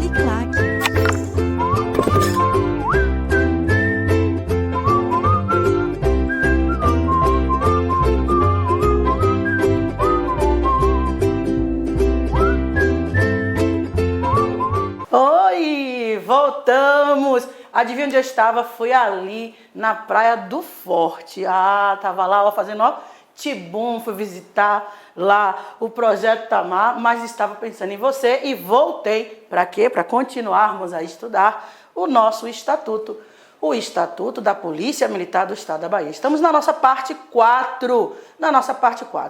Uniclac. Oi, voltamos! Adivinha onde eu estava? Foi ali na Praia do Forte. Tava lá ó, fazendo tibum, fui visitar lá o Projeto Tamar, mas estava pensando em você e voltei. Para quê? Para continuarmos a estudar o nosso estatuto. O Estatuto da Polícia Militar do Estado da Bahia. Estamos na nossa parte 4.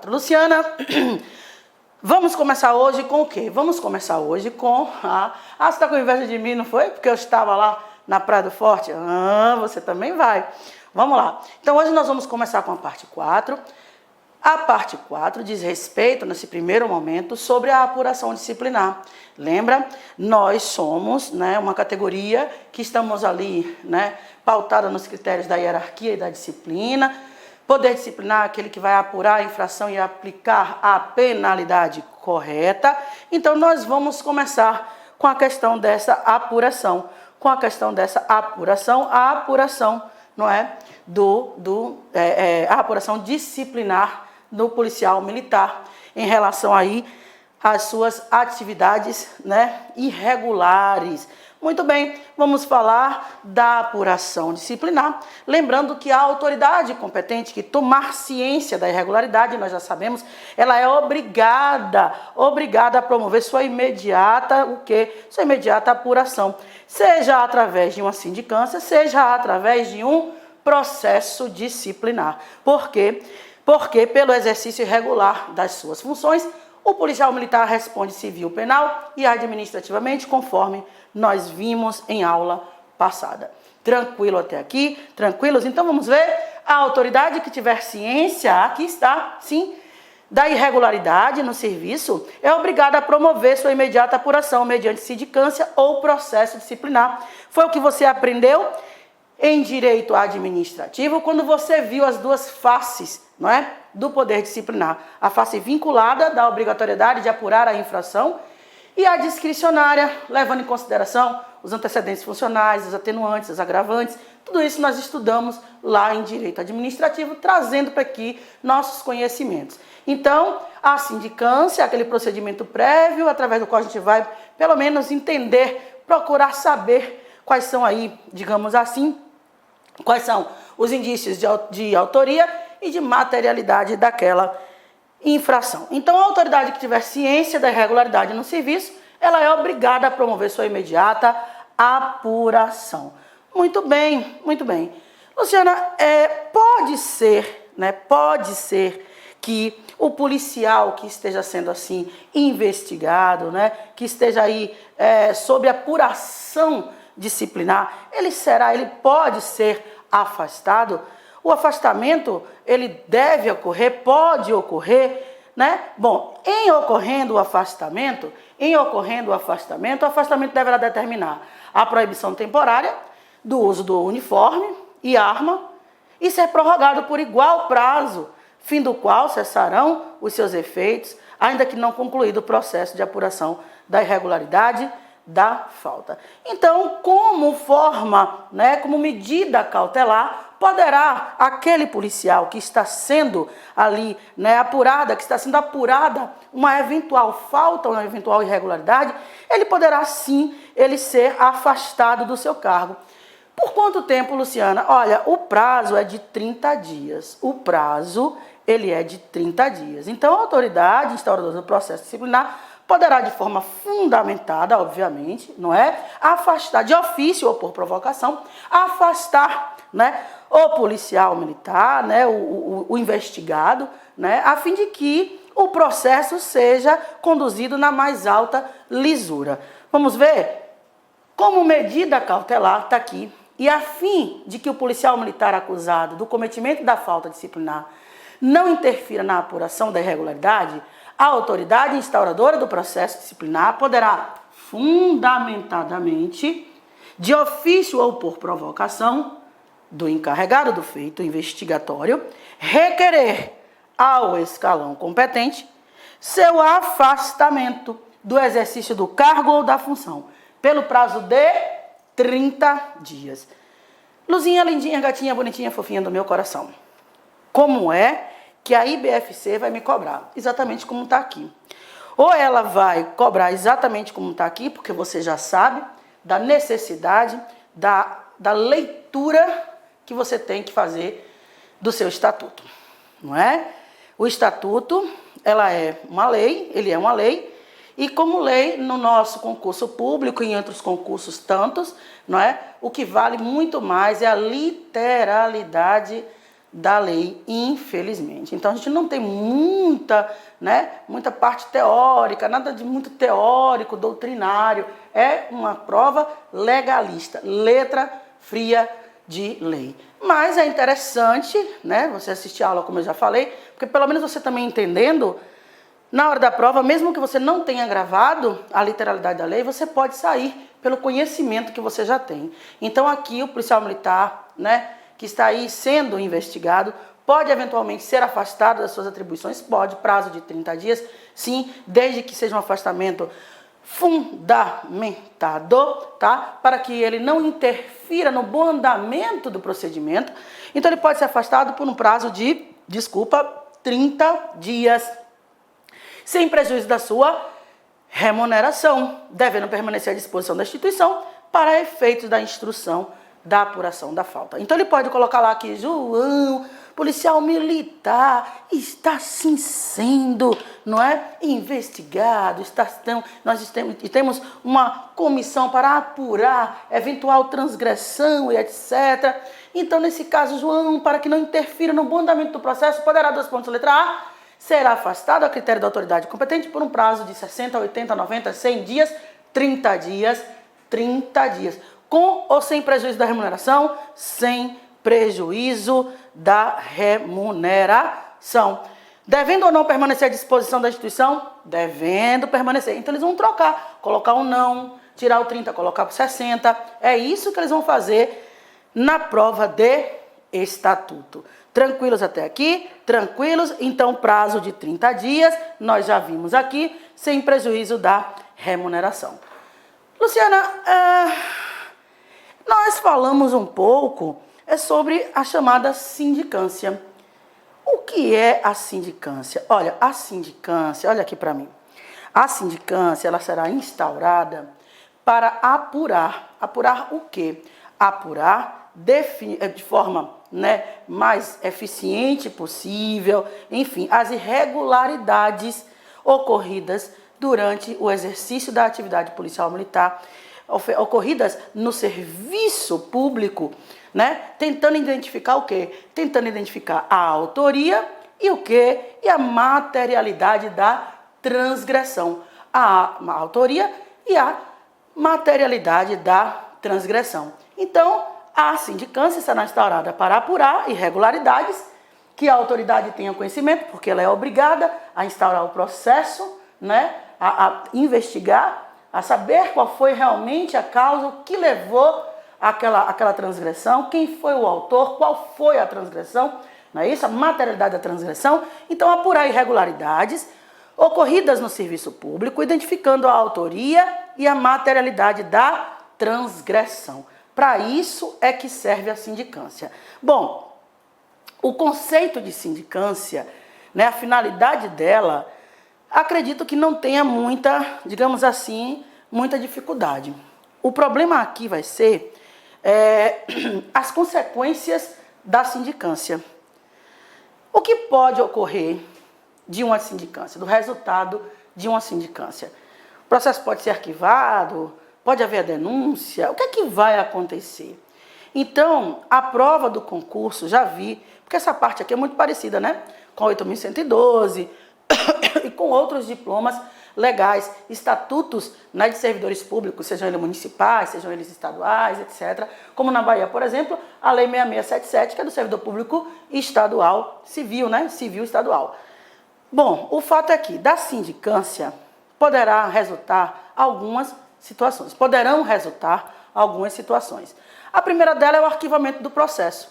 Luciana, vamos começar hoje com o quê? Vamos começar hoje com você está com inveja de mim, não foi? Porque eu estava lá na Praia do Forte? Você também vai. Vamos lá. Então, hoje nós vamos começar com a parte 4. A parte 4 diz respeito, nesse primeiro momento, sobre a apuração disciplinar. Lembra? Nós somos uma categoria que estamos ali, pautada nos critérios da hierarquia e da disciplina. Poder disciplinar é aquele que vai apurar a infração e aplicar a penalidade correta. Então, nós vamos começar com a questão dessa apuração. A apuração, não é? A apuração disciplinar do policial militar em relação aí às suas atividades, irregulares. Muito bem, vamos falar da apuração disciplinar, lembrando que a autoridade competente que tomar ciência da irregularidade, nós já sabemos, ela é obrigada a promover sua imediata apuração, seja através de uma sindicância, seja através de um processo disciplinar. Por quê? Porque pelo exercício irregular das suas funções, o policial militar responde civil, penal e administrativamente, conforme nós vimos em aula passada. Tranquilo até aqui? Tranquilos? Então vamos ver. A autoridade que tiver ciência, aqui está, sim, da irregularidade no serviço, é obrigada a promover sua imediata apuração mediante sindicância ou processo disciplinar. Foi o que você aprendeu em direito administrativo quando você viu as duas faces, do poder disciplinar. A face vinculada da obrigatoriedade de apurar a infração e a discricionária, levando em consideração os antecedentes funcionais, os atenuantes, os agravantes. Tudo isso nós estudamos lá em direito administrativo, trazendo para aqui nossos conhecimentos. Então, a sindicância, aquele procedimento prévio, através do qual a gente vai, pelo menos, entender, procurar saber quais são aí, digamos assim, quais são os indícios de autoria e de materialidade daquela infração. Então, a autoridade que tiver ciência da irregularidade no serviço, ela é obrigada a promover sua imediata apuração. Muito bem, muito bem. Luciana, pode ser que o policial que esteja sendo assim investigado, que esteja aí sob apuração disciplinar, ele pode ser afastado. O afastamento, ele deve ocorrer, pode ocorrer, Bom, em ocorrendo o afastamento, o afastamento deverá determinar a proibição temporária do uso do uniforme e arma e ser prorrogado por igual prazo, fim do qual cessarão os seus efeitos, ainda que não concluído o processo de apuração da irregularidade da falta. Então, como forma, como medida cautelar, poderá aquele policial que está sendo ali, que está sendo apurada uma eventual falta, uma eventual irregularidade, ele poderá sim, ser afastado do seu cargo. Por quanto tempo, Luciana? Olha, o prazo é de 30 dias. Ele é de 30 dias. Então, a autoridade instauradora do processo disciplinar poderá, de forma fundamentada, obviamente, afastar, de ofício ou por provocação, afastar, o policial militar, o investigado, a fim de que o processo seja conduzido na mais alta lisura. Vamos ver? Como medida cautelar, está aqui, e a fim de que o policial militar acusado do cometimento da falta disciplinar não interfira na apuração da irregularidade, a autoridade instauradora do processo disciplinar poderá, fundamentadamente, de ofício ou por provocação do encarregado do feito investigatório, requerer ao escalão competente seu afastamento do exercício do cargo ou da função, pelo prazo de 30 dias. Luzinha, lindinha, gatinha, bonitinha, fofinha do meu coração. Como é que a IBFC vai me cobrar? Exatamente como está aqui. Ou ela vai cobrar exatamente como está aqui, porque você já sabe da necessidade da leitura que você tem que fazer do seu estatuto, não é? O estatuto, ele é uma lei, e como lei, no nosso concurso público e em outros concursos tantos, não é? O que vale muito mais é a literalidade da lei, infelizmente. Então, a gente não tem muita parte teórica, nada de muito teórico, doutrinário. É uma prova legalista, letra fria de lei. Mas é interessante, né, você assistir a aula, como eu já falei, porque pelo menos você também entendendo, na hora da prova, mesmo que você não tenha gravado a literalidade da lei, você pode sair pelo conhecimento que você já tem. Então, aqui, o policial militar, né, que está aí sendo investigado, pode eventualmente ser afastado das suas atribuições, pode, prazo de 30 dias, sim, desde que seja um afastamento fundamentado, tá? Para que ele não interfira no bom andamento do procedimento. Então, ele pode ser afastado por um prazo de, 30 dias, sem prejuízo da sua remuneração, devendo permanecer à disposição da instituição para efeitos da instrução da apuração da falta. Então, ele pode colocar lá que João, policial militar, está sim sendo, não é, investigado, nós temos uma comissão para apurar eventual transgressão e etc. Então, nesse caso, João, para que não interfira no bom andamento do processo, poderá, letra A, será afastado a critério da autoridade competente por um prazo de 60, 80, 90, 100 dias, 30 dias, com ou sem prejuízo da remuneração, sem prejuízo da remuneração. Devendo ou não permanecer à disposição da instituição? Devendo permanecer. Então, eles vão trocar, colocar o não, tirar o 30, colocar o 60. É isso que eles vão fazer na prova de estatuto. Tranquilos até aqui? Tranquilos? Então, prazo de 30 dias, nós já vimos aqui, sem prejuízo da remuneração. Luciana, nós falamos um pouco sobre a chamada sindicância. O que é a sindicância? Olha, a sindicância, olha aqui para mim. A sindicância, ela será instaurada para apurar. Apurar o quê? Apurar de forma, né, mais eficiente possível, enfim, as irregularidades ocorridas durante o exercício da atividade policial militar, ocorridas no serviço público, né? Tentando identificar o quê? Tentando identificar a autoria e o quê? E a materialidade da transgressão. A autoria e a materialidade da transgressão. Então, a sindicância será instaurada para apurar irregularidades que a autoridade tenha conhecimento, porque ela é obrigada a instaurar o processo, né? A investigar, a saber qual foi realmente a causa, o que levou àquela transgressão, quem foi o autor, qual foi a transgressão, não é isso? A materialidade da transgressão. Então, apurar irregularidades ocorridas no serviço público, identificando a autoria e a materialidade da transgressão. Para isso é que serve a sindicância. Bom, o conceito de sindicância, né, a finalidade dela, acredito que não tenha muita, digamos assim, muita dificuldade. O problema aqui vai ser as consequências da sindicância. O que pode ocorrer de uma sindicância, do resultado de uma sindicância? O processo pode ser arquivado, pode haver a denúncia, o que é que vai acontecer? Então, a prova do concurso, já vi, porque essa parte aqui é muito parecida, né? Com a 8.112 e com outros diplomas legais, estatutos, né, de servidores públicos, sejam eles municipais, sejam eles estaduais, etc. Como na Bahia, por exemplo, a Lei 6677, que é do servidor público estadual, civil, né? Civil estadual. Bom, o fato é que da sindicância poderão resultar algumas situações. A primeira dela é o arquivamento do processo.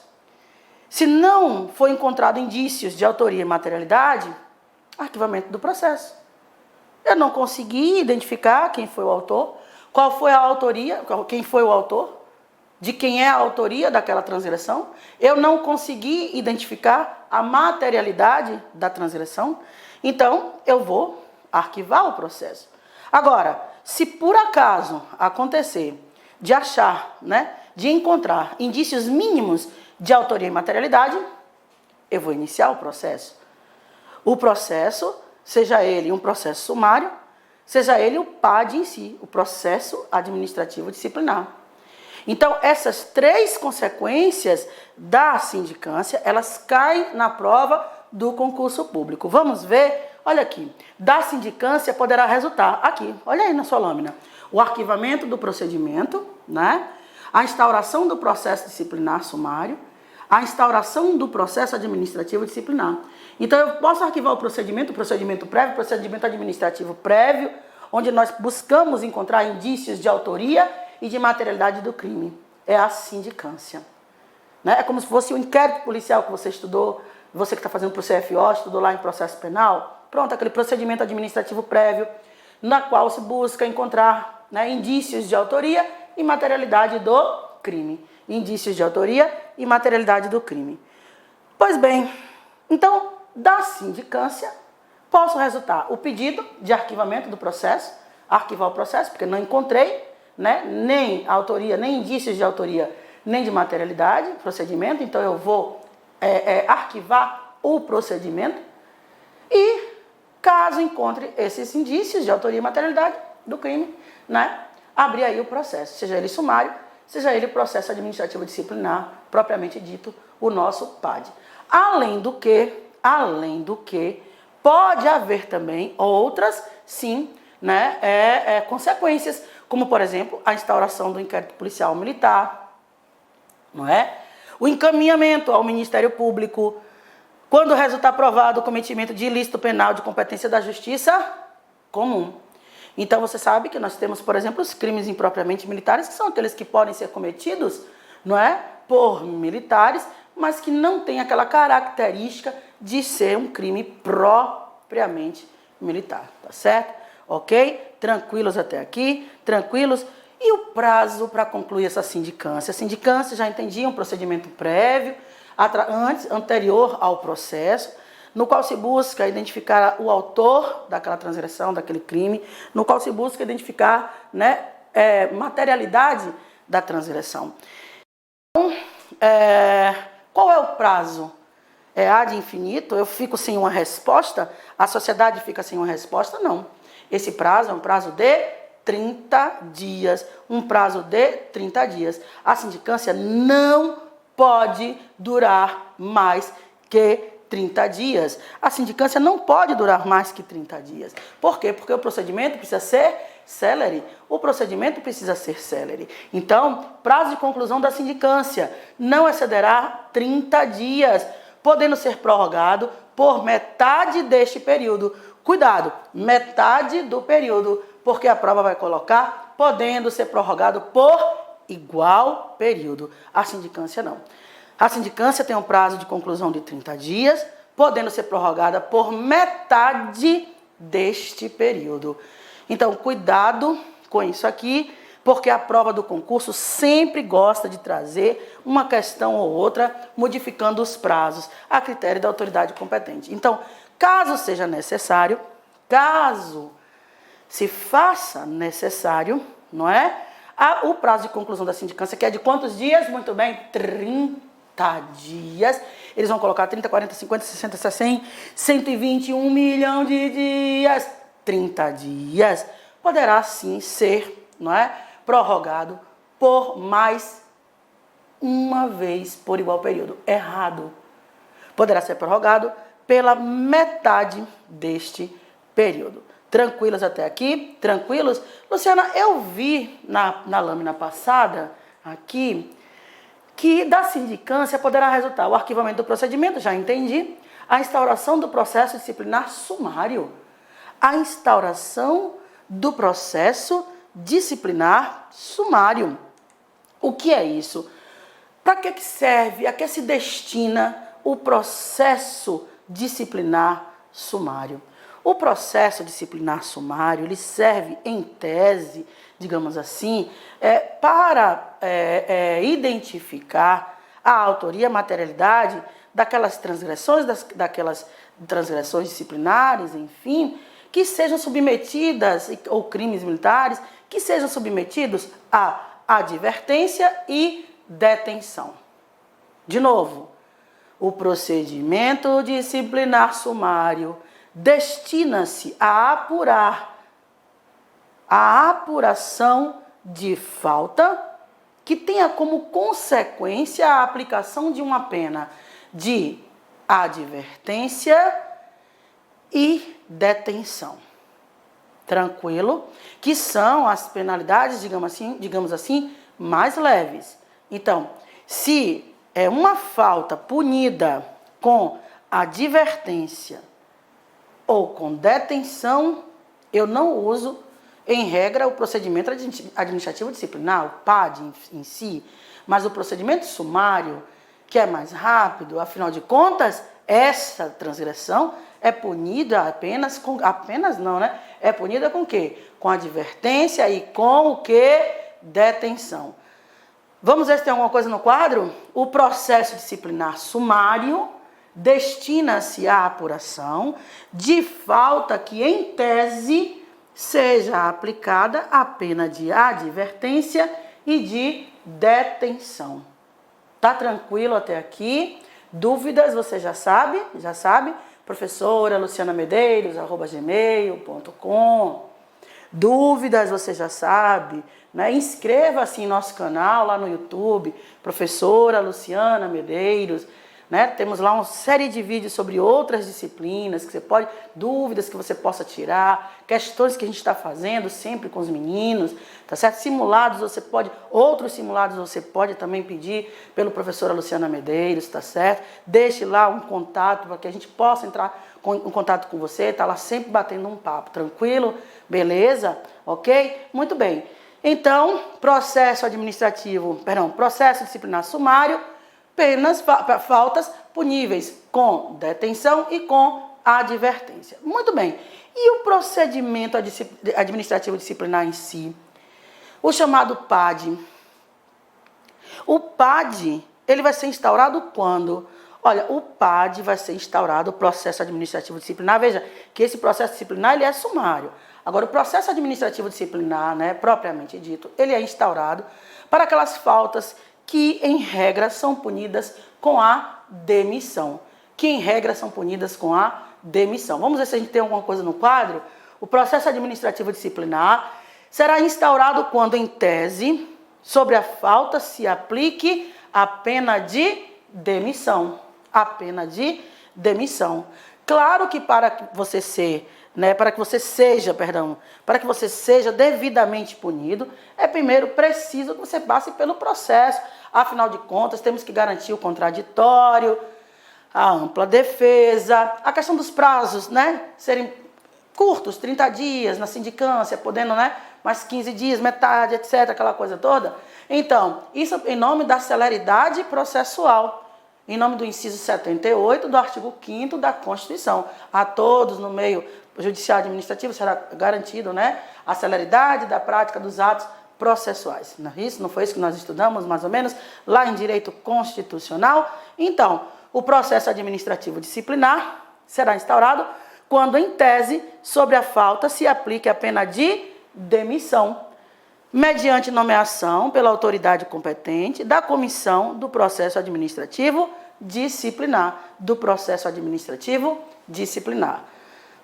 Se não for encontrado indícios de autoria e materialidade, arquivamento do processo. Eu não consegui identificar quem foi o autor. Qual foi a autoria, quem foi o autor, de quem é a autoria daquela transgressão. Eu não consegui identificar a materialidade da transgressão, então eu vou arquivar o processo. Agora, se por acaso acontecer de achar, de encontrar indícios mínimos de autoria e materialidade, eu vou iniciar o processo. O processo, seja ele um processo sumário, seja ele o PAD em si, o processo administrativo disciplinar. Então, essas três consequências da sindicância, elas caem na prova do concurso público. Vamos ver, olha aqui, da sindicância poderá resultar, aqui, olha aí na sua lâmina, o arquivamento do procedimento, a instauração do processo disciplinar sumário, a instauração do processo administrativo disciplinar. Então, eu posso arquivar o procedimento prévio, procedimento administrativo prévio, onde nós buscamos encontrar indícios de autoria e de materialidade do crime. É a sindicância. É como se fosse o inquérito policial que você estudou, você que está fazendo para o CFO, estudou lá em processo penal. Pronto, aquele procedimento administrativo prévio, na qual se busca encontrar indícios de autoria e materialidade do crime. Indícios de autoria e materialidade do crime. Pois bem, então, da sindicância, posso resultar o pedido de arquivamento do processo, arquivar o processo, porque não encontrei nem autoria, nem indícios de autoria, nem de materialidade, procedimento, então eu vou arquivar o procedimento e, caso encontre esses indícios de autoria e materialidade do crime, abrir aí o processo, seja ele sumário, seja ele processo administrativo disciplinar, propriamente dito, o nosso PAD. Além do que, pode haver também outras, sim, consequências, como, por exemplo, a instauração do inquérito policial militar, o encaminhamento ao Ministério Público, quando resultar provado o cometimento de ilícito penal de competência da Justiça Comum. Então, você sabe que nós temos, por exemplo, os crimes impropriamente militares, que são aqueles que podem ser cometidos, por militares, mas que não tem aquela característica de ser um crime propriamente militar, tá certo? Ok? Tranquilos até aqui? Tranquilos? E o prazo para concluir essa sindicância? A sindicância, já entendi, um procedimento prévio, anterior ao processo, no qual se busca identificar o autor daquela transgressão, daquele crime, no qual se busca identificar materialidade da transgressão. Então, qual é o prazo? É ad infinito? Eu fico sem uma resposta? A sociedade fica sem uma resposta? Não. Esse prazo é um prazo de 30 dias. Um prazo de 30 dias. A sindicância não pode durar mais que 30 dias. A sindicância não pode durar mais que 30 dias. Por quê? Porque o procedimento precisa ser célere. O procedimento precisa ser célere. Então, prazo de conclusão da sindicância não excederá 30 dias, podendo ser prorrogado por metade deste período. Cuidado, metade do período, porque a prova vai colocar podendo ser prorrogado por igual período. A sindicância não. A sindicância tem um prazo de conclusão de 30 dias, podendo ser prorrogada por metade deste período. Então, cuidado com isso aqui, porque a prova do concurso sempre gosta de trazer uma questão ou outra, modificando os prazos, a critério da autoridade competente. Então, caso seja necessário, caso se faça necessário, o prazo de conclusão da sindicância, que é de quantos dias? Muito bem, 30 dias. Eles vão colocar 30, 40, 50, 60, 60, 121 milhão de dias. 30 dias. Poderá sim ser, prorrogado por mais uma vez por igual período. Errado. Poderá ser prorrogado pela metade deste período. Tranquilos até aqui? Tranquilos? Luciana, eu vi na lâmina passada, aqui, que da sindicância poderá resultar o arquivamento do procedimento, já entendi, a instauração do processo disciplinar sumário. A instauração do processo disciplinar sumário. O que é isso? Para que serve, a que se destina o processo disciplinar sumário? O processo disciplinar sumário, ele serve, em tese, digamos assim, para identificar a autoria, a materialidade daquelas transgressões disciplinares, enfim, que sejam submetidas, ou crimes militares, que sejam submetidos a advertência e detenção. De novo, o procedimento disciplinar sumário destina-se a apurar a apuração de falta que tenha como consequência a aplicação de uma pena de advertência e detenção. Tranquilo? Que são as penalidades, digamos assim, mais leves. Então, se é uma falta punida com advertência ou com detenção, eu não uso, em regra, o procedimento administrativo disciplinar, o PAD em si, mas o procedimento sumário, que é mais rápido, afinal de contas, essa transgressão é punida apenas é punida com o quê? Com advertência e com o quê? Detenção. Vamos ver se tem alguma coisa no quadro? O processo disciplinar sumário destina-se à apuração de falta que, em tese, seja aplicada a pena de advertência e de detenção. Tá tranquilo até aqui? Dúvidas, você já sabe? Professora Luciana Medeiros, @gmail.com. Dúvidas, você já sabe, né? Inscreva-se em nosso canal lá no YouTube, Professora Luciana Medeiros, né? Temos lá uma série de vídeos sobre outras disciplinas, que você pode, dúvidas que você possa tirar, questões que a gente está fazendo sempre com os meninos, tá certo? Outros simulados você pode também pedir pelo Professora Luciana Medeiros, tá certo? Deixe lá um contato para que a gente possa entrar em contato com você, tá lá sempre batendo um papo, tranquilo? Beleza? Ok? Muito bem. Então, processo disciplinar sumário, faltas puníveis com detenção e com advertência. Muito bem. E o procedimento administrativo disciplinar em si? O chamado PAD. O PAD, ele vai ser instaurado quando? Olha, o PAD vai ser instaurado, o processo administrativo disciplinar. Veja que esse processo disciplinar, ele é sumário. Agora, o processo administrativo disciplinar, né, propriamente dito, ele é instaurado para aquelas faltas que, em regra, são punidas com a demissão. Vamos ver se a gente tem alguma coisa no quadro. O processo administrativo disciplinar será instaurado quando, em tese, sobre a falta se aplique a pena de demissão. Claro que para que você seja devidamente punido, é primeiro preciso que você passe pelo processo. Afinal de contas, temos que garantir o contraditório, a ampla defesa, a questão dos prazos, né, serem curtos, 30 dias na sindicância, podendo, né, mais 15 dias, metade, etc., aquela coisa toda. Então, isso em nome da celeridade processual, em nome do inciso 78 do artigo 5º da Constituição. A todos no meio judiciário administrativo será garantido, né, a celeridade da prática dos atos processuais. Não foi isso que nós estudamos, mais ou menos, lá em Direito Constitucional? Então, o processo administrativo disciplinar será instaurado quando, em tese, sobre a falta se aplique a pena de demissão, mediante nomeação pela autoridade competente da comissão do processo administrativo disciplinar.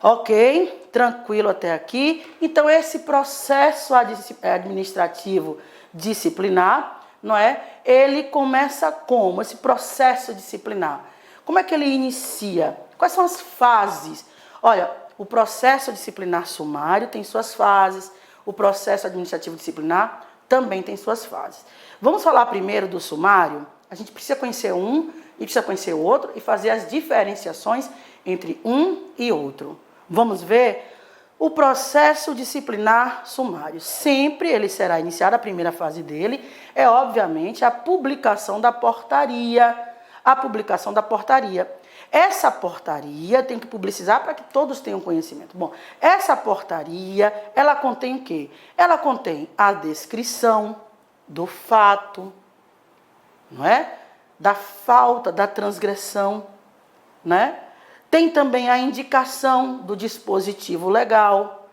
Ok? Tranquilo até aqui? Então, esse processo administrativo disciplinar, não é? Ele começa como? Esse processo disciplinar. Como é que ele inicia? Quais são as fases? Olha, o processo disciplinar sumário tem suas fases, o processo administrativo disciplinar também tem suas fases. Vamos falar primeiro do sumário? A gente precisa conhecer um e precisa conhecer o outro e fazer as diferenciações entre um e outro. Vamos ver o processo disciplinar sumário. Sempre ele será iniciado, a primeira fase dele é, obviamente, a publicação da portaria. Essa portaria tem que publicizar para que todos tenham conhecimento. Bom, essa portaria, ela contém o quê? Ela contém a descrição do fato, não é? Da falta, da transgressão, né? Tem também a indicação do dispositivo legal.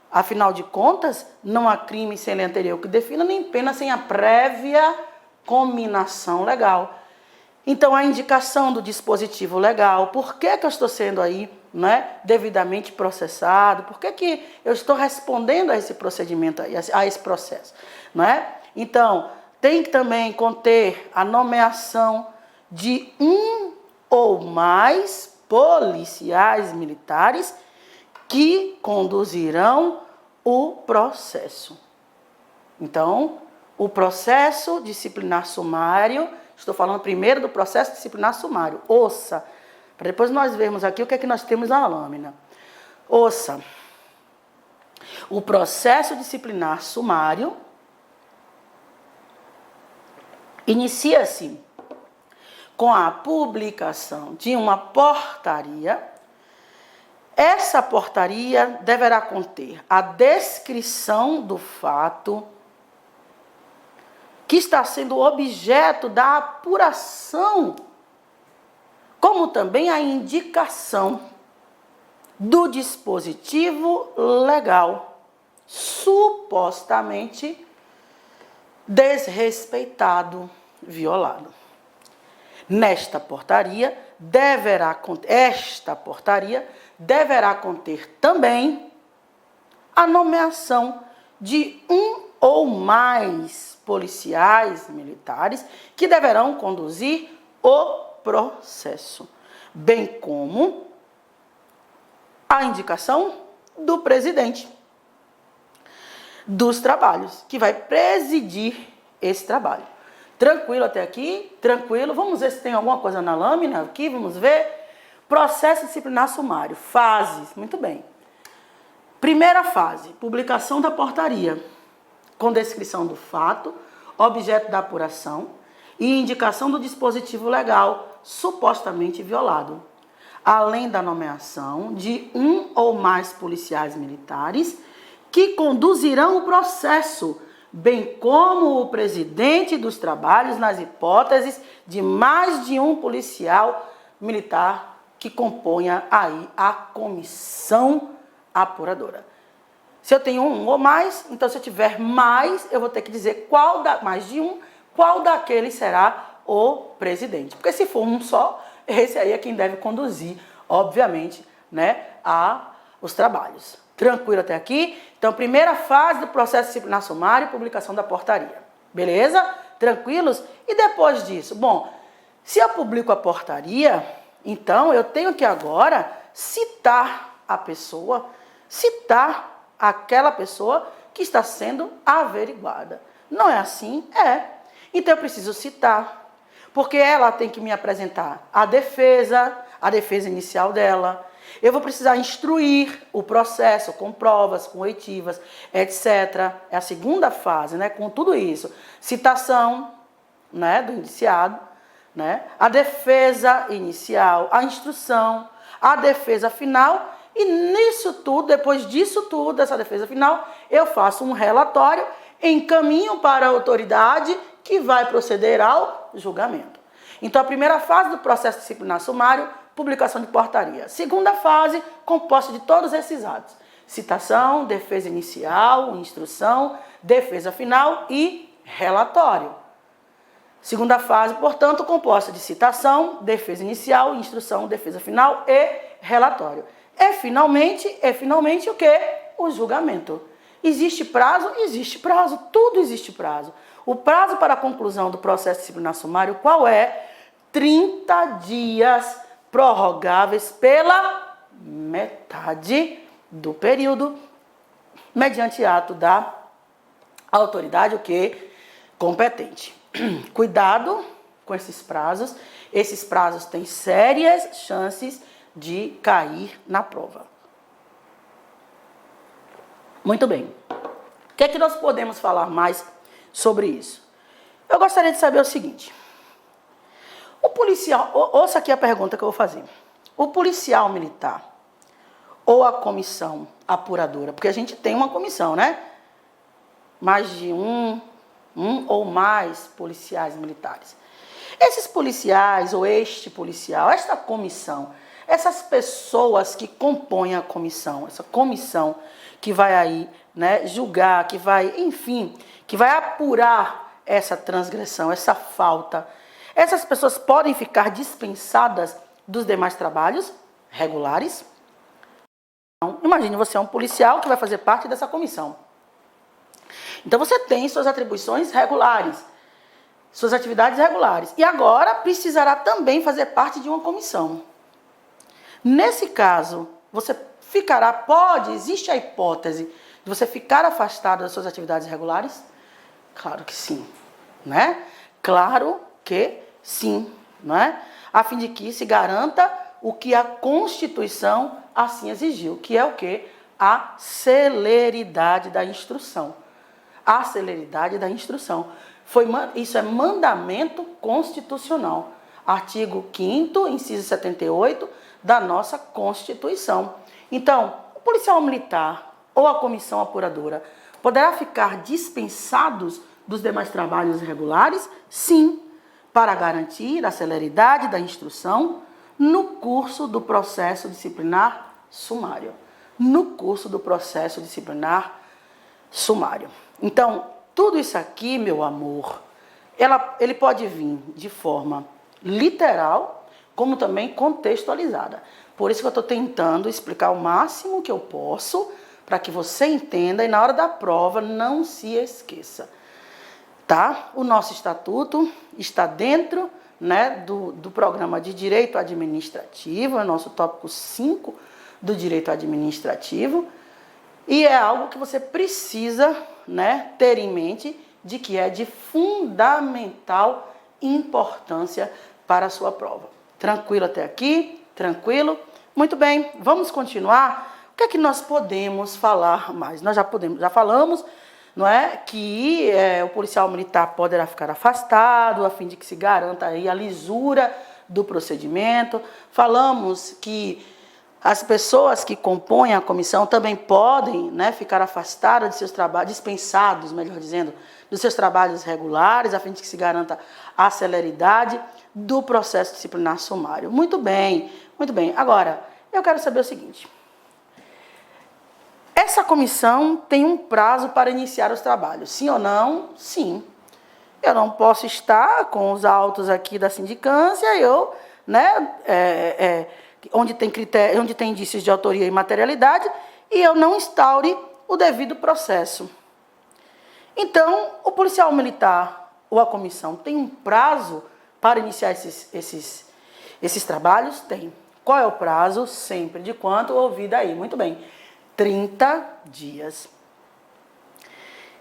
Afinal de contas, não há crime sem lei anterior que defina, nem pena sem a prévia cominação legal. Então, a indicação do dispositivo legal, por que eu estou sendo aí, né, devidamente processado, por que eu estou respondendo a esse procedimento, a esse processo, não é? Então, tem que também conter a nomeação de um ou mais policiais militares que conduzirão o processo. Então, o processo disciplinar sumário, estou falando primeiro do processo disciplinar sumário, ouça, para depois nós vermos aqui o que é que nós temos na lâmina. Ouça, o processo disciplinar sumário inicia-se com a publicação de uma portaria. Essa portaria deverá conter a descrição do fato que está sendo objeto da apuração, como também a indicação do dispositivo legal supostamente desrespeitado, violado. Esta portaria deverá conter também a nomeação de um ou mais policiais militares que deverão conduzir o processo, bem como a indicação do presidente dos trabalhos, que vai presidir esse trabalho. Tranquilo até aqui? Tranquilo. Vamos ver se tem alguma coisa na lâmina aqui, vamos ver. Processo disciplinar sumário, fases, muito bem. Primeira fase, publicação da portaria, com descrição do fato, objeto da apuração e indicação do dispositivo legal supostamente violado, além da nomeação de um ou mais policiais militares que conduzirão o processo, bem como o presidente dos trabalhos nas hipóteses de mais de um policial militar que componha aí a comissão apuradora. Se eu tenho um ou mais, então se eu tiver mais, eu vou ter que dizer mais de um, qual daqueles será o presidente. Porque se for um só, esse aí é quem deve conduzir, obviamente, né, os trabalhos. Tranquilo até aqui? Então, primeira fase do processo disciplinar sumário, publicação da portaria. Beleza? Tranquilos? E depois disso? Bom, se eu publico a portaria, então eu tenho que agora citar a pessoa, citar aquela pessoa que está sendo averiguada. Não é assim? É. Então eu preciso citar, porque ela tem que me apresentar a defesa inicial dela. Eu vou precisar instruir o processo com provas, com oitivas, etc. É a segunda fase, né? Com tudo isso. Citação, né, do indiciado, né? A defesa inicial, a instrução, a defesa final. E nisso tudo, depois disso tudo, dessa defesa final, eu faço um relatório, encaminho para a autoridade que vai proceder ao julgamento. Então, a primeira fase do processo disciplinar sumário, publicação de portaria. Segunda fase, composta de todos esses atos. Citação, defesa inicial, instrução, defesa final e relatório. Segunda fase, portanto, composta de citação, defesa inicial, instrução, defesa final e relatório. É finalmente o quê? O julgamento. Existe prazo? Existe prazo. Tudo existe prazo. O prazo para a conclusão do processo disciplinar sumário, qual é? 30 dias prorrogáveis pela metade do período, mediante ato da autoridade, o quê? Competente. Cuidado com esses prazos. Esses prazos têm sérias chances de cair na prova. Muito bem. O que é que nós podemos falar mais sobre isso? Eu gostaria de saber o seguinte. O policial, ouça aqui a pergunta que eu vou fazer. O policial militar ou a comissão apuradora, porque a gente tem uma comissão, né? Mais de um ou mais policiais militares. Esses policiais ou este policial, esta comissão, essas pessoas que compõem a comissão, essa comissão que vai aí, né, julgar, que vai, enfim, que vai apurar essa transgressão, essa falta, essas pessoas podem ficar dispensadas dos demais trabalhos regulares? Então, imagine você é um policial que vai fazer parte dessa comissão. Então você tem suas atribuições regulares, suas atividades regulares. E agora precisará também fazer parte de uma comissão. Nesse caso, você ficará, existe a hipótese de você ficar afastado das suas atividades regulares? Claro que sim, né? Claro que sim, não é? A fim de que se garanta o que a Constituição assim exigiu, que é o quê? A celeridade da instrução. A celeridade da instrução. Isso é mandamento constitucional. Artigo 5º, inciso 78 da nossa Constituição. Então, o policial militar ou a comissão apuradora poderá ficar dispensados dos demais trabalhos regulares? Sim, para garantir a celeridade da instrução no curso do processo disciplinar sumário. No curso do processo disciplinar sumário. Então, tudo isso aqui, meu amor, ele pode vir de forma literal, como também contextualizada. Por isso que eu estou tentando explicar o máximo que eu posso, para que você entenda e na hora da prova não se esqueça. Tá? O nosso estatuto está dentro, né, do programa de Direito Administrativo, é o nosso tópico 5 do Direito Administrativo, e é algo que você precisa, né, ter em mente de que é de fundamental importância para a sua prova. Tranquilo até aqui? Tranquilo? Muito bem, vamos continuar. O que é que nós podemos falar mais? Nós já falamos, não é, que o policial militar poderá ficar afastado, a fim de que se garanta aí a lisura do procedimento. Falamos que as pessoas que compõem a comissão também podem, né, ficar afastadas de seus trabalhos, dispensados, melhor dizendo, dos seus trabalhos regulares, a fim de que se garanta a celeridade do processo disciplinar sumário. Muito bem, muito bem. Agora, eu quero saber o seguinte. Essa comissão tem um prazo para iniciar os trabalhos, sim ou não? Sim. Eu não posso estar com os autos aqui da sindicância, onde tem critério, onde tem indícios de autoria e materialidade, e eu não instaure o devido processo. Então, o policial militar ou a comissão tem um prazo para iniciar esses trabalhos? Tem. Qual é o prazo? Sempre. De quanto? Ouvida aí. Muito bem. 30 dias.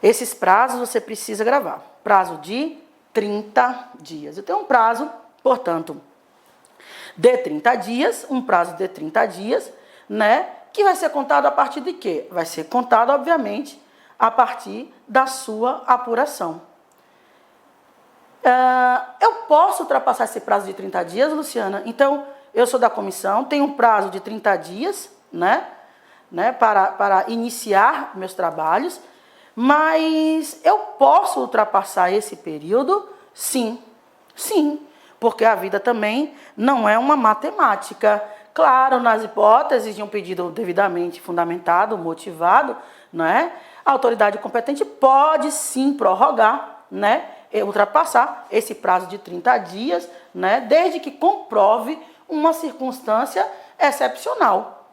Esses prazos você precisa gravar. Prazo de 30 dias. Eu tenho um prazo, portanto, de 30 dias, um prazo de 30 dias, né? Que vai ser contado a partir de quê? Vai ser contado, obviamente, a partir da sua apuração. Eu posso ultrapassar esse prazo de 30 dias, Luciana? Então, eu sou da comissão, tenho um prazo de 30 dias, né, para iniciar meus trabalhos, mas eu posso ultrapassar esse período? Sim, sim, porque a vida também não é uma matemática. Claro, nas hipóteses de um pedido devidamente fundamentado, motivado, né, a autoridade competente pode sim prorrogar, né, ultrapassar esse prazo de 30 dias, né, desde que comprove uma circunstância excepcional.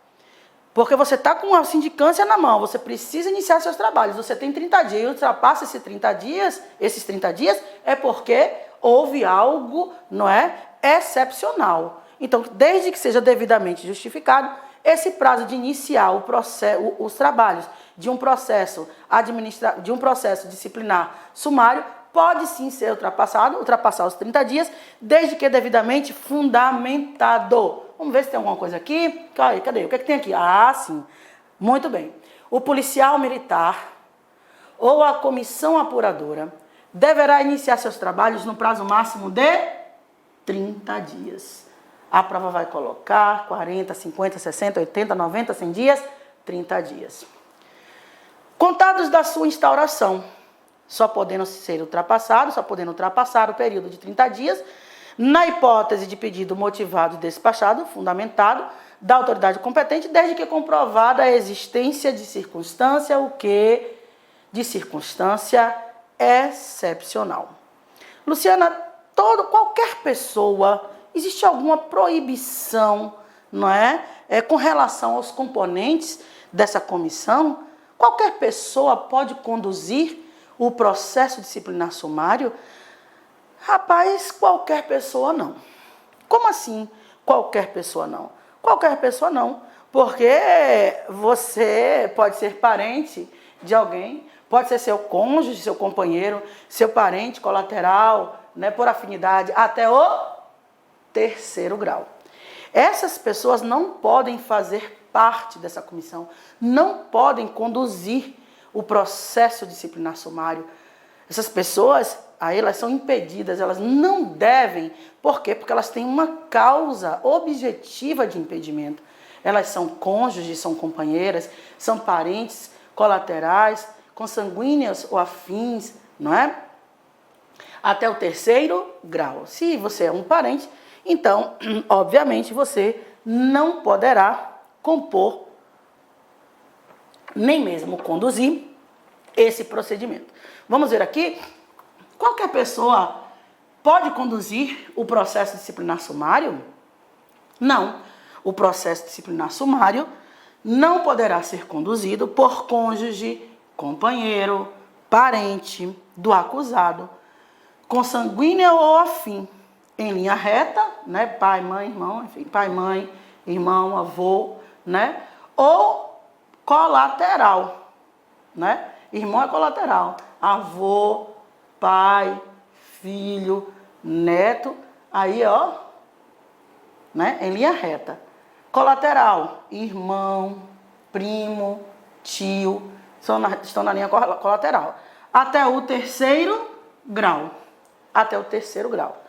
Porque você está com a sindicância na mão, você precisa iniciar seus trabalhos, você tem 30 dias e ultrapassa esses 30 dias, é porque houve algo, não é, excepcional. Então, desde que seja devidamente justificado, esse prazo de iniciar os trabalhos de um processo disciplinar sumário pode sim ser ultrapassar os 30 dias, desde que devidamente fundamentado. Vamos ver se tem alguma coisa aqui. Cadê? O que é que tem aqui? Ah, sim. Muito bem. O policial militar ou a comissão apuradora deverá iniciar seus trabalhos no prazo máximo de 30 dias. A prova vai colocar 40, 50, 60, 80, 90, 100 dias, 30 dias. Contados da sua instauração, só podendo ultrapassar o período de 30 dias, na hipótese de pedido motivado e despachado, fundamentado, da autoridade competente, desde que comprovada a existência de circunstância, de circunstância excepcional. Luciana, qualquer pessoa, existe alguma proibição, não é? Com relação aos componentes dessa comissão? Qualquer pessoa pode conduzir o processo disciplinar sumário? Rapaz, qualquer pessoa não. Como assim qualquer pessoa não? Qualquer pessoa não, porque você pode ser parente de alguém, pode ser seu cônjuge, seu companheiro, seu parente colateral, né, por afinidade, até o 3º grau. Essas pessoas não podem fazer parte dessa comissão, não podem conduzir o processo disciplinar sumário. Essas pessoas, aí elas são impedidas, elas não devem. Por quê? Porque elas têm uma causa objetiva de impedimento. Elas são cônjuges, são companheiras, são parentes colaterais, consanguíneas ou afins, não é? Até o 3º grau. Se você é um parente, então, obviamente, você não poderá compor, nem mesmo conduzir esse procedimento. Vamos ver aqui. Qualquer pessoa pode conduzir o processo disciplinar sumário? Não. O processo disciplinar sumário não poderá ser conduzido por cônjuge, companheiro, parente do acusado, consanguíneo ou afim, em linha reta, né? Pai, mãe, irmão, enfim, pai, mãe, irmão, avô, né? Ou colateral, né? Irmão é colateral, avô, pai, filho, neto, aí ó, né? Em linha reta. Colateral, irmão, primo, tio, estão na linha colateral. Até o 3º grau. Até o 3º grau.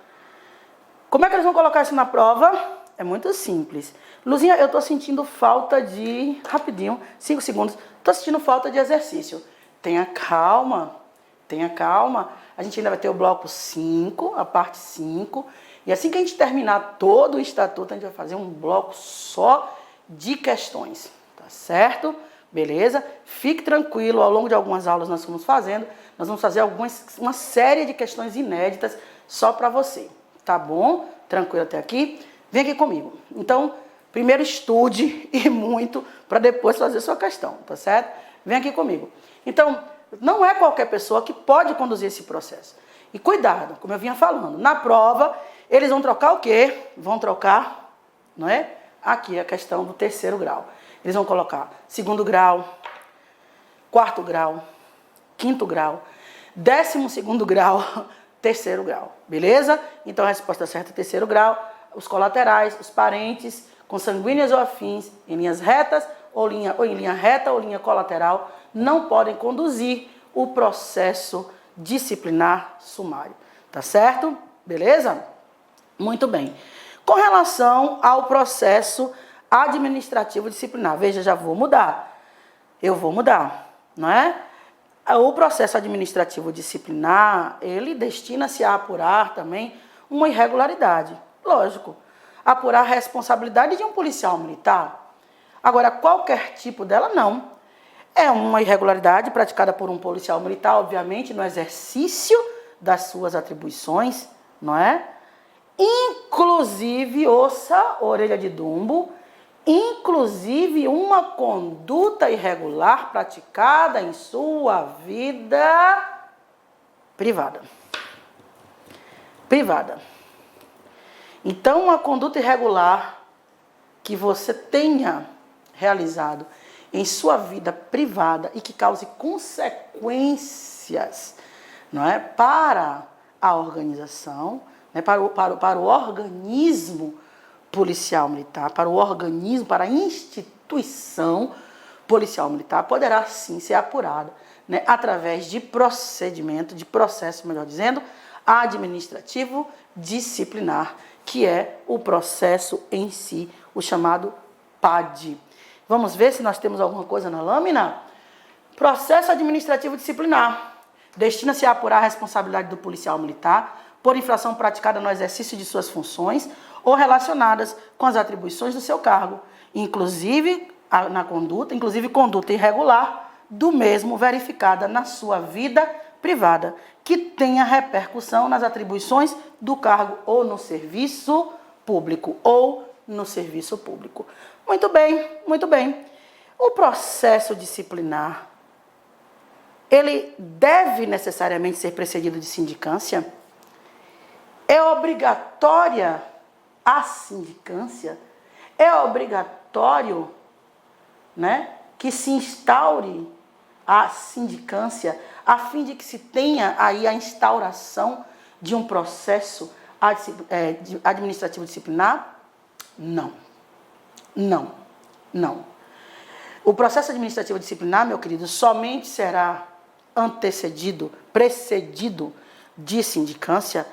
Como é que eles vão colocar isso na prova? É muito simples. Luzinha, eu estou sentindo falta de... Rapidinho, 5 segundos. Estou sentindo falta de exercício. Tenha calma. Tenha calma. A gente ainda vai ter o bloco 5, a parte 5. E assim que a gente terminar todo o estatuto, a gente vai fazer um bloco só de questões. Tá certo? Beleza? Fique tranquilo, ao longo de algumas aulas nós vamos fazendo. Nós vamos fazer uma série de questões inéditas só para você. Tá bom? Tranquilo até aqui? Vem aqui comigo. Então, primeiro estude e muito para depois fazer sua questão, tá certo? Vem aqui comigo. Então, não é qualquer pessoa que pode conduzir esse processo. E cuidado, como eu vinha falando, na prova, eles vão trocar o quê? Vão trocar, não é? Aqui a questão do 3º grau. Eles vão colocar 2º grau, 4º grau, 5º grau, 12º grau, 3º grau, beleza? Então a resposta certa é 3º grau, os colaterais, os parentes, consanguíneos ou afins, em linhas retas, ou em linha reta ou linha colateral, não podem conduzir o processo disciplinar sumário, tá certo? Beleza? Muito bem. Com relação ao processo administrativo disciplinar, veja, já vou mudar. Eu vou mudar, não é? O processo administrativo disciplinar, ele destina-se a apurar também uma irregularidade. Lógico, apurar a responsabilidade de um policial militar. Agora, qualquer tipo dela, não. É uma irregularidade praticada por um policial militar, obviamente, no exercício das suas atribuições, não é? Inclusive, ouça, orelha de dumbo, inclusive uma conduta irregular praticada em sua vida privada. Privada. Então, uma conduta irregular que você tenha realizado em sua vida privada e que cause consequências, não é, para a organização, né, para o organismo policial militar, para o organismo, para a instituição policial militar, poderá sim ser apurada, né, através de procedimento, de processo, melhor dizendo, administrativo disciplinar, que é o processo em si, o chamado PAD. Vamos ver se nós temos alguma coisa na lâmina? Processo administrativo disciplinar. Destina-se a apurar a responsabilidade do policial militar por infração praticada no exercício de suas funções ou relacionadas com as atribuições do seu cargo, inclusive conduta irregular do mesmo verificada na sua vida privada, que tenha repercussão nas atribuições do cargo ou no serviço público. Muito bem, muito bem. O processo disciplinar, ele deve necessariamente ser precedido de sindicância? É obrigatória a sindicância? É obrigatório, que se instaure a sindicância a fim de que se tenha aí a instauração de um processo administrativo disciplinar? Não. O processo administrativo disciplinar, meu querido, somente será precedido de sindicância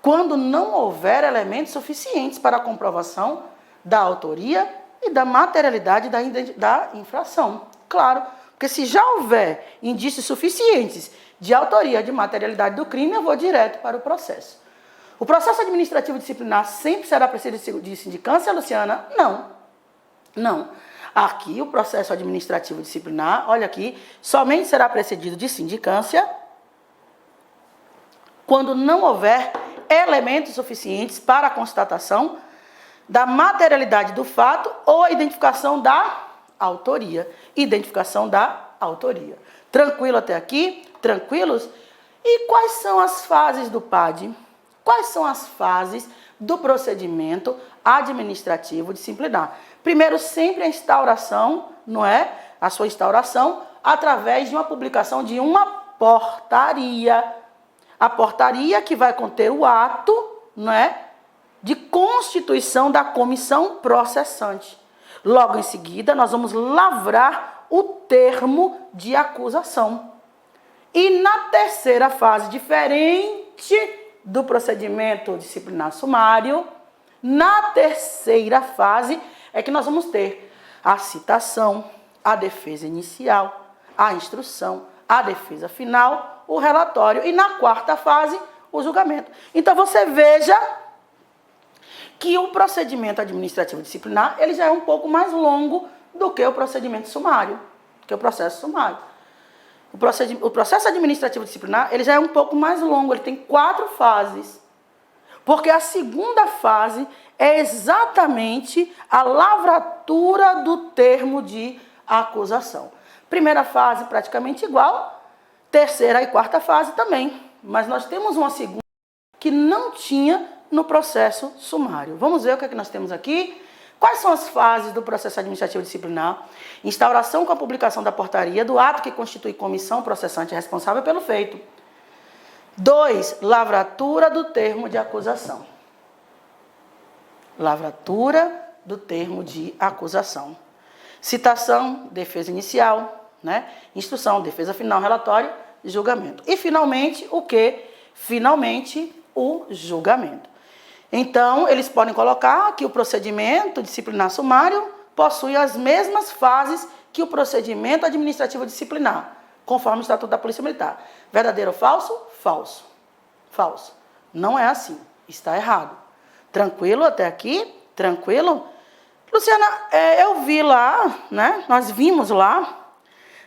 quando não houver elementos suficientes para a comprovação da autoria e da materialidade da infração. Claro, porque se já houver indícios suficientes de autoria, de materialidade do crime, eu vou direto para o processo. O processo administrativo disciplinar sempre será precedido de sindicância, Luciana? Não. Aqui, o processo administrativo disciplinar, olha aqui, somente será precedido de sindicância quando não houver elementos suficientes para a constatação da materialidade do fato ou a identificação da autoria. Tranquilo até aqui? Tranquilos? E quais são as fases do PAD? Quais são as fases do procedimento administrativo disciplinar? Primeiro, sempre a instauração, a sua instauração, através de uma publicação de uma portaria. A portaria que vai conter o ato, de constituição da comissão processante. Logo em seguida, nós vamos lavrar o termo de acusação. E na terceira fase, diferente do procedimento disciplinar sumário, na terceira fase é que nós vamos ter a citação, a defesa inicial, a instrução, a defesa final, o relatório e na quarta fase, o julgamento. Então, você veja que o procedimento administrativo disciplinar, ele já é um pouco mais longo do que o procedimento sumário, que o processo sumário. O processo administrativo disciplinar, ele já é um pouco mais longo, ele tem 4 fases. Porque a segunda fase é exatamente a lavratura do termo de acusação. Primeira fase praticamente igual, terceira e quarta fase também. Mas nós temos uma segunda que não tinha no processo sumário. Vamos ver o que é que nós temos aqui. Quais são as fases do processo administrativo disciplinar? Instauração com a publicação da portaria do ato que constitui comissão processante responsável pelo feito. 2. Lavratura do termo de acusação. Lavratura do termo de acusação. Citação, defesa inicial, instrução, defesa final, relatório e julgamento. E finalmente, o quê? Finalmente, o julgamento. Então, eles podem colocar que o procedimento disciplinar sumário possui as mesmas fases que o procedimento administrativo disciplinar, conforme o Estatuto da Polícia Militar. Verdadeiro ou falso? Falso. Falso. Não é assim. Está errado. Tranquilo até aqui? Tranquilo? Luciana, eu vi lá, nós vimos lá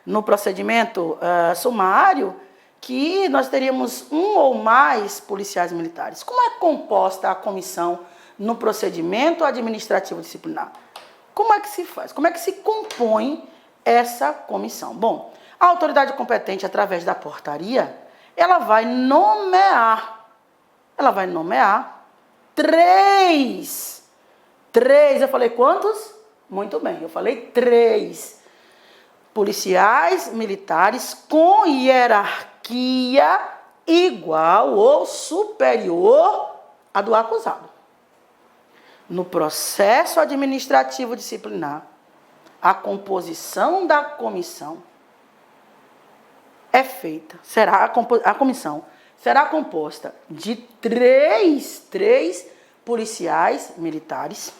no procedimento sumário que nós teríamos um ou mais policiais militares. Como é composta a comissão no procedimento administrativo disciplinar? Como é que se faz? Como é que se compõe essa comissão? Bom, a autoridade competente, através da portaria, ela vai nomear 3. Eu falei quantos? Muito bem, eu falei 3 policiais militares com hierarquia igual ou superior à do acusado. No processo administrativo disciplinar, a composição da comissão é feita, a comissão será composta de três policiais militares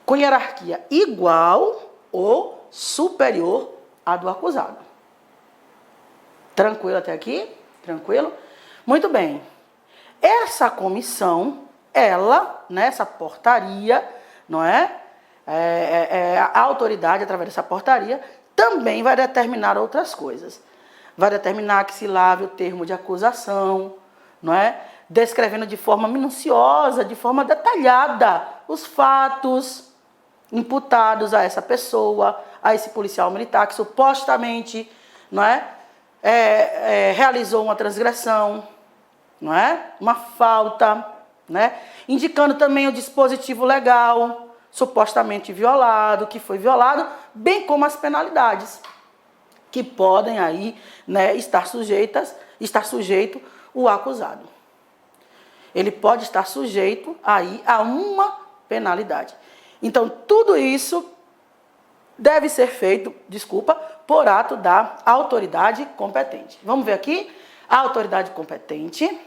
com hierarquia igual ou superior à do acusado. Tranquilo até aqui? Tranquilo? Muito bem. Essa comissão, ela, nessa portaria, não é? A autoridade, através dessa portaria, também vai determinar outras coisas. Vai determinar que se lave o termo de acusação, não é? Descrevendo de forma minuciosa, de forma detalhada, os fatos imputados a essa pessoa, a esse policial militar que supostamente, não é? Realizou uma transgressão, não é? Uma falta, né? Indicando também o dispositivo legal supostamente violado, que foi violado, bem como as penalidades que podem aí, né, estar sujeito o acusado. Ele pode estar sujeito aí a uma penalidade. Então, tudo isso deve ser feito, por ato da autoridade competente. Vamos ver aqui? A autoridade competente,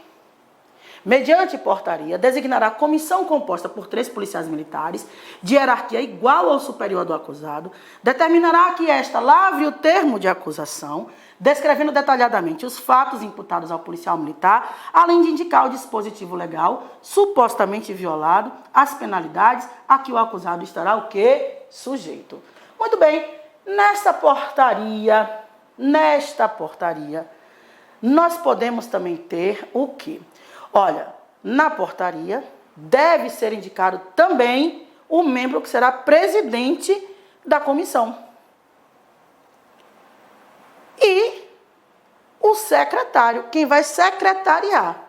mediante portaria, designará comissão composta por 3 policiais militares, de hierarquia igual ou superior do acusado, determinará que esta lavre o termo de acusação, descrevendo detalhadamente os fatos imputados ao policial militar, além de indicar o dispositivo legal supostamente violado, as penalidades a que o acusado estará o quê? Sujeito. Muito bem, nesta portaria, nós podemos também ter o quê? Olha, na portaria deve ser indicado também o membro que será presidente da comissão. E o secretário, quem vai secretariar.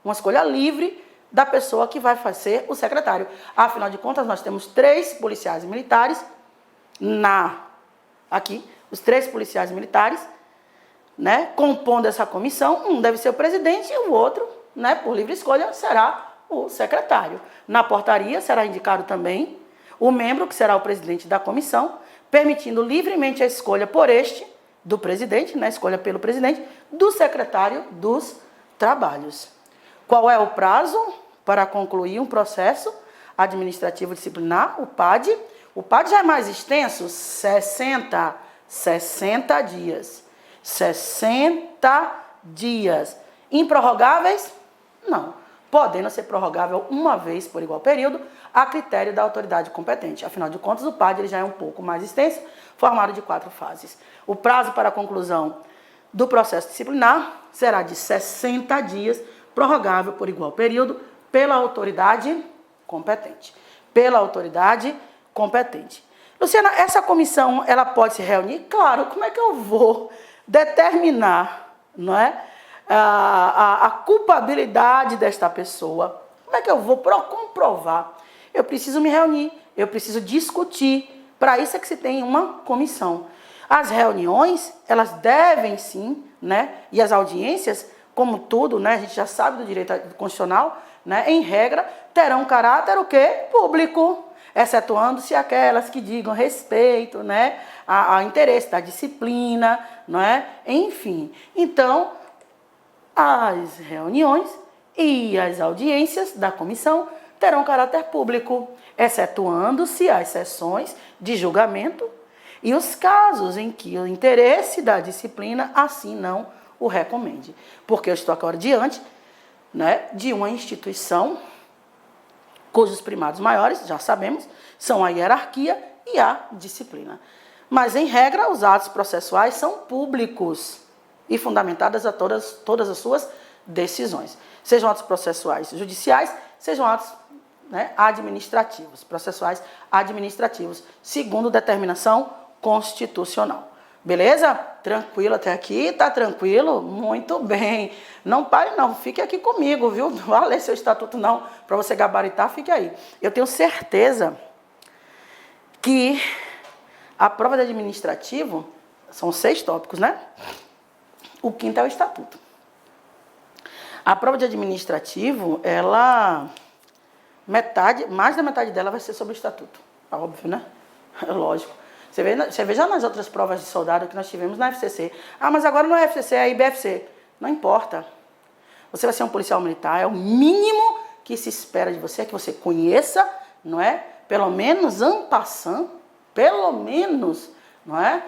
Uma escolha livre da pessoa que vai fazer o secretário. Afinal de contas, nós temos 3 policiais militares aqui, os 3 policiais militares, né, compondo essa comissão. Um deve ser o presidente e o outro, né, por livre escolha, será o secretário. Na portaria será indicado também o membro que será o presidente da comissão, permitindo livremente a escolha por este, do presidente, né, escolha pelo presidente, do secretário dos trabalhos. Qual é o prazo para concluir um processo administrativo disciplinar? O PAD. O PAD já é mais extenso, 60 dias. 60 dias. Improrrogáveis? Não. Podendo ser prorrogável uma vez por igual período, a critério da autoridade competente. Afinal de contas, o PAD ele já é um pouco mais extenso, formado de 4 fases. O prazo para a conclusão do processo disciplinar será de 60 dias, prorrogável por igual período, pela autoridade competente. Pela autoridade competente. Luciana, essa comissão, ela pode se reunir? Claro, como é que eu vou determinar, não é, a culpabilidade desta pessoa? Como é que eu vou comprovar? Eu preciso me reunir, eu preciso discutir. Para isso é que se tem uma comissão. As reuniões, elas devem sim, né, e as audiências, como tudo, né, a gente já sabe do direito constitucional, né, em regra, terão caráter o quê? Público, excetuando-se aquelas que digam respeito, né, ao interesse da disciplina, não é? Enfim, então, as reuniões e as audiências da comissão terão caráter público, excetuando-se as sessões de julgamento e os casos em que o interesse da disciplina assim não o recomende. Porque eu estou agora diante, né, de uma instituição cujos primados maiores, já sabemos, são a hierarquia e a disciplina. Mas, em regra, os atos processuais são públicos e fundamentadas a todas as suas decisões. Sejam atos processuais judiciais, sejam atos, né, administrativos, processuais administrativos, segundo determinação constitucional. Beleza? Tranquilo até aqui? Tá tranquilo? Muito bem. Não pare não, fique aqui comigo, viu? Não vá ler seu estatuto não, para você gabaritar, fique aí. Eu tenho certeza que a prova de administrativo, são 6 tópicos, né? O 5º é o estatuto. A prova de administrativo, mais da metade dela vai ser sobre o estatuto. É óbvio, né? É lógico. Você vê já nas outras provas de soldado que nós tivemos na FCC. Ah, mas agora não é FCC, é IBFC. Não importa. Você vai ser um policial militar, é o mínimo que se espera de você, é que você conheça, não é? Pelo menos en passant, pelo menos, não é?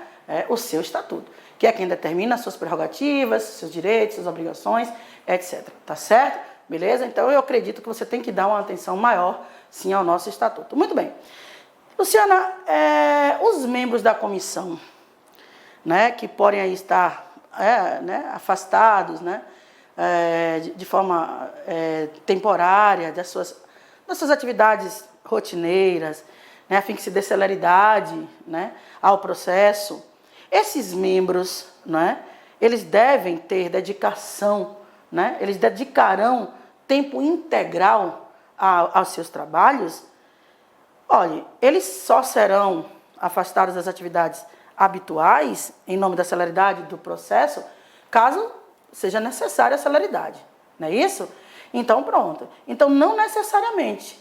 O seu estatuto, que é quem determina as suas prerrogativas, seus direitos, suas obrigações, etc. Tá certo? Beleza? Então eu acredito que você tem que dar uma atenção maior, sim, ao nosso estatuto. Muito bem. Luciana, os membros da comissão, né, que podem aí estar afastados, né, de forma temporária das suas atividades rotineiras, né, a fim que se dê celeridade, né, ao processo. Esses membros, né, eles devem ter dedicação, né, eles dedicarão tempo integral aos seus trabalhos. Olha, eles só serão afastados das atividades habituais, em nome da celeridade do processo, caso seja necessária a celeridade, não é isso? Então, pronto. Então, não necessariamente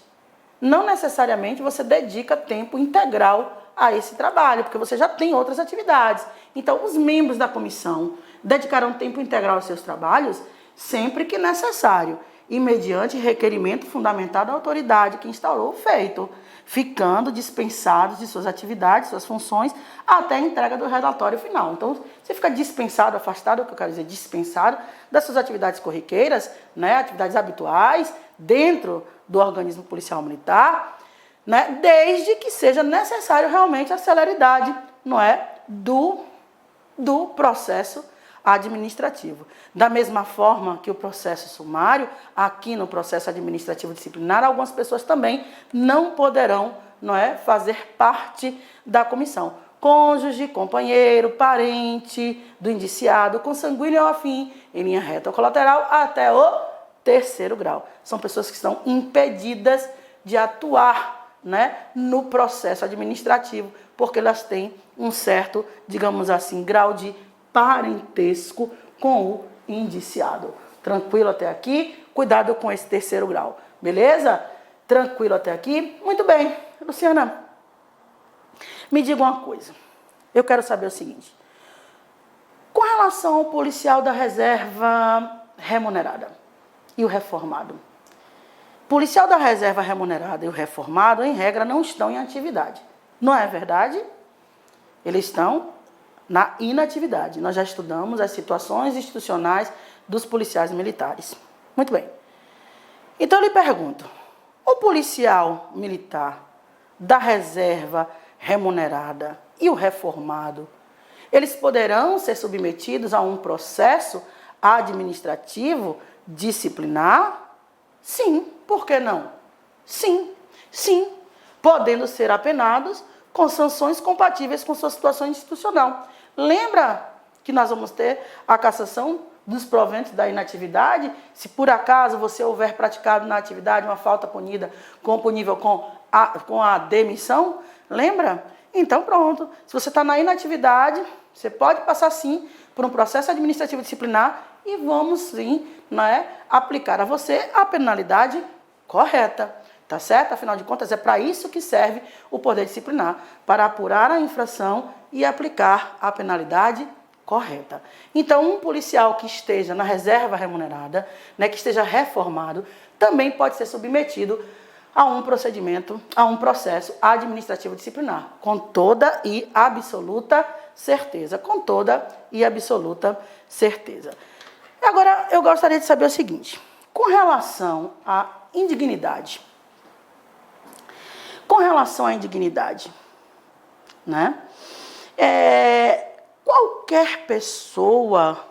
você dedica tempo integral a esse trabalho, porque você já tem outras atividades. Então, os membros da comissão dedicarão tempo integral aos seus trabalhos sempre que necessário e mediante requerimento fundamentado da autoridade que instaurou o feito, ficando dispensados de suas atividades, suas funções, até a entrega do relatório final. Então, você fica dispensado, afastado, o que eu quero dizer, dispensado das suas atividades corriqueiras, né, atividades habituais, dentro do organismo policial militar, né, desde que seja necessário realmente a celeridade, não é, do processo administrativo. Da mesma forma que o processo sumário, aqui no processo administrativo disciplinar, algumas pessoas também não poderão, não é, fazer parte da comissão. Cônjuge, companheiro, parente do indiciado, consanguíneo ou afim, em linha reta ou colateral, até o 3º grau. São pessoas que estão impedidas de atuar, né, no processo administrativo, porque elas têm um certo, digamos assim, grau de parentesco com o indiciado. Tranquilo até aqui? Cuidado com esse 3º grau, beleza? Tranquilo até aqui? Muito bem. Luciana, me diga uma coisa. Eu quero saber o seguinte. Com relação ao policial da reserva remunerada e o reformado. Policial da reserva remunerada e o reformado, em regra, não estão em atividade. Não é verdade? Eles estão na inatividade. Nós já estudamos as situações institucionais dos policiais militares. Muito bem. Então, eu lhe pergunto, o policial militar da reserva remunerada e o reformado, eles poderão ser submetidos a um processo administrativo disciplinar? Sim. Por que não? Sim. Sim. Podendo ser apenados com sanções compatíveis com sua situação institucional. Lembra que nós vamos ter a cassação dos proventos da inatividade? Se por acaso você houver praticado na atividade uma falta punível com a demissão, lembra? Então pronto, se você está na inatividade, você pode passar sim por um processo administrativo disciplinar e vamos sim, né, aplicar a você a penalidade correta. Tá certo? Afinal de contas, é para isso que serve o poder disciplinar, para apurar a infração e aplicar a penalidade correta. Então, um policial que esteja na reserva remunerada, né, que esteja reformado, também pode ser submetido a um procedimento, a um processo administrativo disciplinar, com toda e absoluta certeza. Com toda e absoluta certeza. Agora, eu gostaria de saber o seguinte, com relação à indignidade. Com relação à indignidade, né? Qualquer pessoa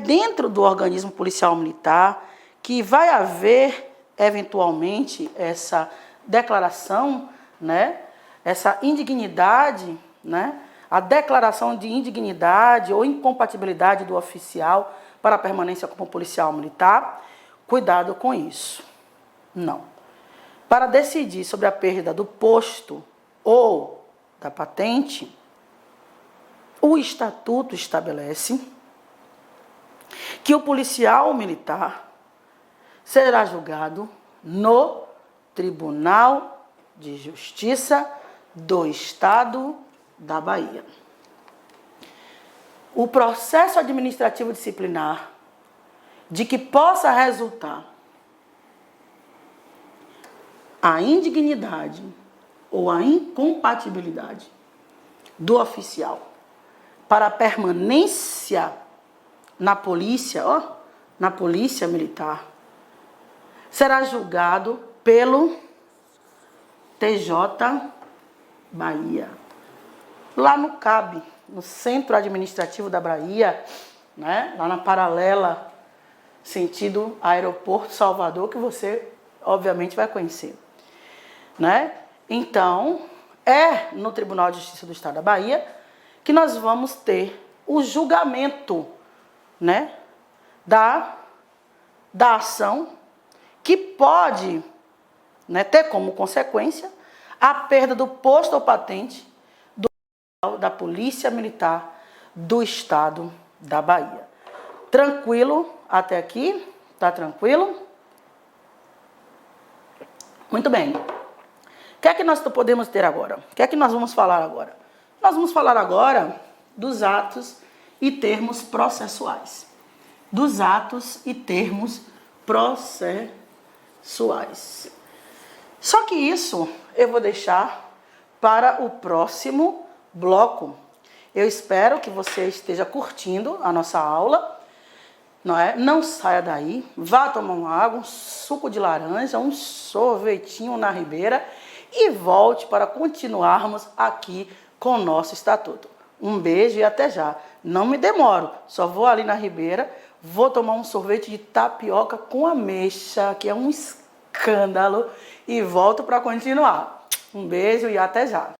dentro do organismo policial militar que vai haver, eventualmente, essa declaração, né? Essa indignidade, né? A declaração de indignidade ou incompatibilidade do oficial para a permanência como policial militar. Cuidado com isso. Não. Para decidir sobre a perda do posto ou da patente, o Estatuto estabelece que o policial militar será julgado no Tribunal de Justiça do Estado da Bahia. O processo administrativo disciplinar de que possa resultar a indignidade ou a incompatibilidade do oficial para a permanência na polícia, na polícia militar, será julgado pelo TJ Bahia. Lá no CAB, no Centro Administrativo da Bahia, né, lá na paralela, sentido Aeroporto Salvador, que você obviamente vai conhecer, né? Então, é no Tribunal de Justiça do Estado da Bahia que nós vamos ter o julgamento, né, da ação que pode, né, ter como consequência a perda do posto ou patente da Polícia Militar do Estado da Bahia. Tranquilo até aqui? Tá tranquilo? Muito bem. O que é que nós podemos ter agora? O que é que nós vamos falar agora? Nós vamos falar agora dos atos e termos processuais. Dos atos e termos processuais. Só que isso eu vou deixar para o próximo bloco. Eu espero que você esteja curtindo a nossa aula, não é? Não saia daí, vá tomar uma água, um suco de laranja, um sorvetinho na ribeira e volte para continuarmos aqui com o nosso estatuto. Um beijo e até já. Não me demoro, só vou ali na ribeira, vou tomar um sorvete de tapioca com ameixa, que é um escândalo, e volto para continuar. Um beijo e até já.